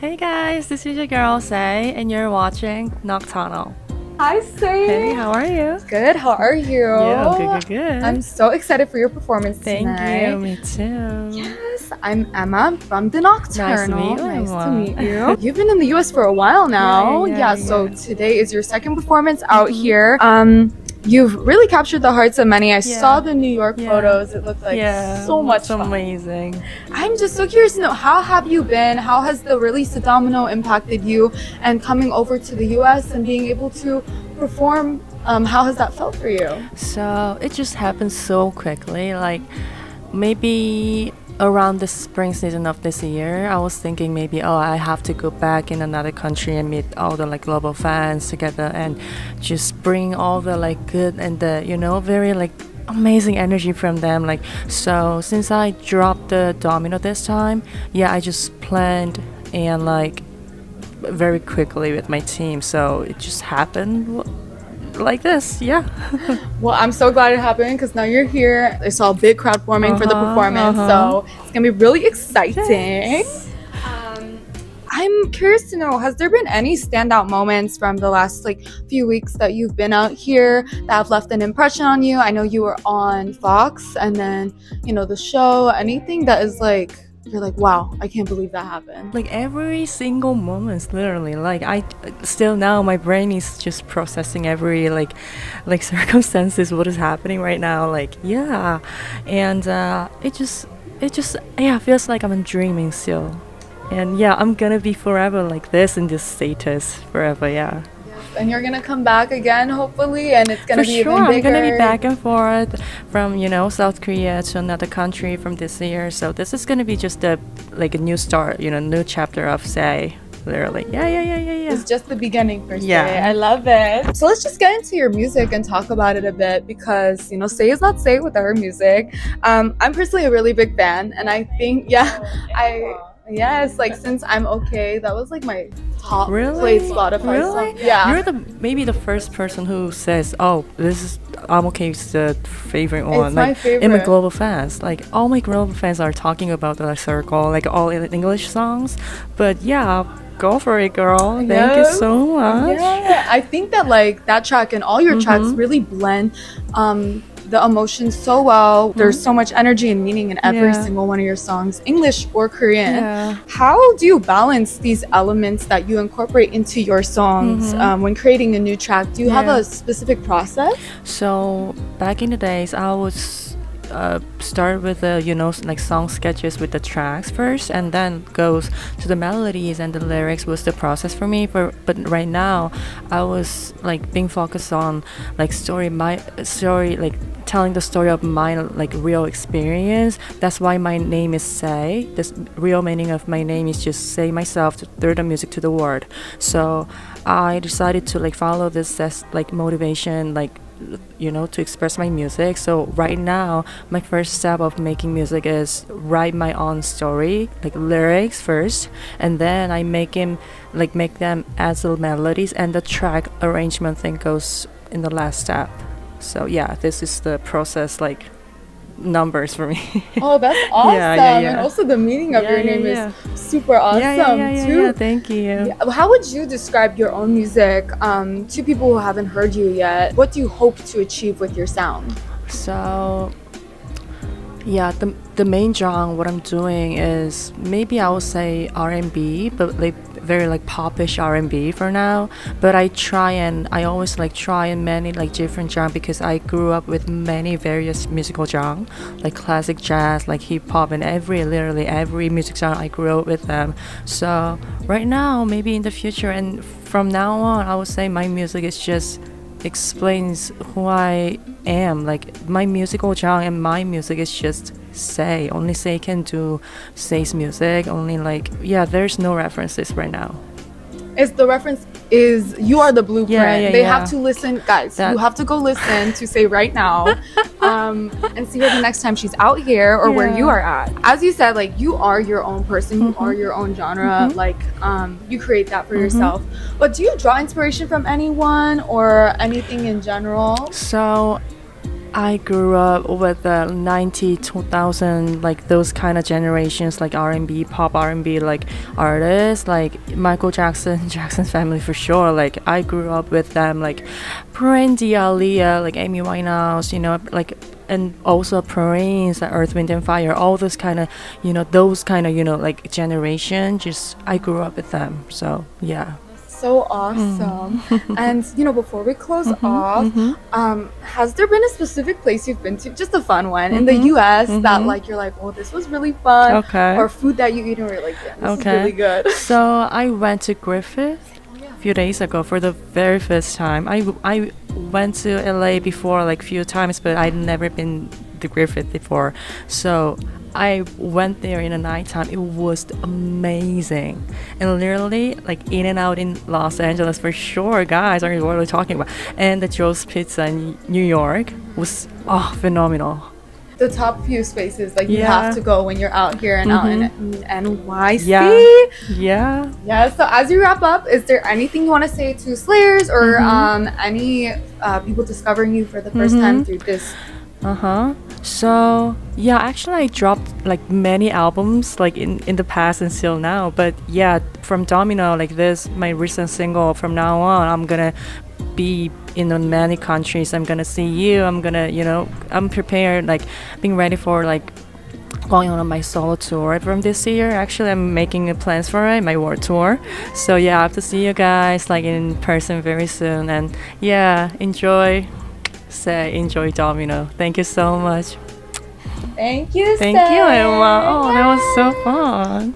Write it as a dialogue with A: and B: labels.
A: Hey guys, this is your girl Say, and you're watching Nocturnal.
B: Hi, Say.
A: Hey, how are you?
B: Good. How are you?
A: Yeah, I'm good.
B: I'm so excited for your performance tonight.
A: Thank you. Me too.
B: Yes, I'm Emma from the Nocturnal.
A: Nice
B: to meet you. You've been in the US for a while now. So today is your second performance out here. You've really captured the hearts of many. I saw the New York photos. It looked like so much fun.
A: Amazing.
B: I'm just so curious to know, how have you been? How has the release of Domino impacted you? And coming over to the US and being able to perform, how has that felt for you?
A: So it just happened so quickly. Like maybe around the spring season of this year, I was thinking maybe, oh, I have to go back in another country and meet all the like global fans together and just bring all the like good and the, you know, very like amazing energy from them. Like, so since I dropped the Domino this time, I just planned and like very quickly with my team, so it just happened like this.
B: Well, I'm so glad it happened because now you're here. I saw a big crowd forming for the performance, so it's gonna be really exciting.
A: Yes.
B: I'm curious to know, has there been any standout moments from the last like few weeks that you've been out here that have left an impression on you? I know you were on Fox and then, you know, the show. Anything that is like, you're like, wow, I can't believe that happened.
A: Like every single moment, literally. Like I still now my brain is just processing every like circumstances, what is happening right now. Like and it just feels like I'm dreaming still. And I'm gonna be forever like this in this status forever.
B: Yes, and you're gonna come back again hopefully, and it's gonna be
A: even
B: bigger.
A: I'm gonna be back and forth from, you know, South Korea to another country from this year. So this is gonna be just a new start, you know, new chapter of SAAY. Literally.
B: It's just the beginning for SAAY. I love it. So let's just get into your music and talk about it a bit, because, you know, SAAY is not SAAY without her music. I'm personally a really big fan, and I think Yes, like since I'm okay, that was like my top played Spotify song. Yeah,
A: you're maybe the first person who says, "Oh, this is I'm okay." Is the favorite one.
B: It's my favorite.
A: In my global fans, like all my global fans are talking about the circle, like all in English songs. But go for it, girl. Thank you so much.
B: Yeah, I think that like that track and all your tracks really blend the emotions so well. There's so much energy and meaning in every single one of your songs, English or Korean. How do you balance these elements that you incorporate into your songs when creating a new track? Do you have a specific process?
A: So back in the days, I would start with the, you know, like song sketches with the tracks first, and then goes to the melodies and the lyrics was the process for me. But right now I was like being focused on like my story, like telling the story of my like real experience. That's why my name is SAAY. This real meaning of my name is just say myself to through the music to the world. So I decided to like follow this as like motivation, like, you know, to express my music. So right now my first step of making music is write my own story, like lyrics first, and then I make them as little melodies, and the track arrangement thing goes in the last step. So this is the process, like numbers for me.
B: Oh, that's awesome. And also the meaning of your name is super awesome too.
A: Thank you.
B: How would you describe your own music to people who haven't heard you yet? What do you hope to achieve with your sound?
A: So the main genre what I'm doing is maybe I would say R&B, but like very like popish R&B for now. But I always like try in many like different genres, because I grew up with many various musical genres, like classic jazz, like hip hop, and literally every music genre I grew up with them. So right now, maybe in the future and from now on, I would say my music is just explains who I am. Like my musical genre and my music is just SAAY. Only SAAY can do SAAY's music. Only like there's no references right now.
B: The reference is you are the blueprint. They have to listen, guys. You have to go listen to SAAY right now, and see her the next time she's out here or where you are at. As you said, like you are your own person. You are your own genre. Like you create that for yourself. But do you draw inspiration from anyone or anything in general?
A: So I grew up with the 90, 2000, like those kind of generations, like R&B, pop R&B, like artists, like Michael Jackson, Jackson's Family for sure. Like I grew up with them, like Brandy, Aaliyah, like Amy Winehouse, you know, like, and also Prince, like Earth, Wind and Fire, all those kind of, you know, those kind of, you know, like generation. Just I grew up with them, so yeah.
B: So awesome. And you know, before we close off, has there been a specific place you've been to, just a fun one in the US that like you're like, well, this was really fun, or food that you eat and you're like, yeah, this is really good?
A: So I went to Griffith a few days ago for the very first time. I went to LA before like few times, but I'd never been to Griffith before, so I went there in the nighttime. It was amazing, and literally like in and out in Los Angeles for sure, guys. Are you what we're talking about? And the Joe's Pizza in New York was phenomenal.
B: The top few spaces like you have to go when you're out here and out in NYC. Yeah. So as you wrap up, is there anything you want to say to Slayers or any people discovering you for the first time through this?
A: So yeah, actually I dropped like many albums like in the past until now, but yeah, from Domino, like this my recent single, from now on I'm gonna be in many countries. I'm gonna see you, I'm gonna, you know, I'm prepared, like being ready for like going on my solo tour from this year. Actually I'm making plans for it, my world tour. So yeah, I have to see you guys like in person very soon, and yeah, enjoy Domino. Thank you so much.
B: Thank you,
A: Emma. Oh, that was so fun.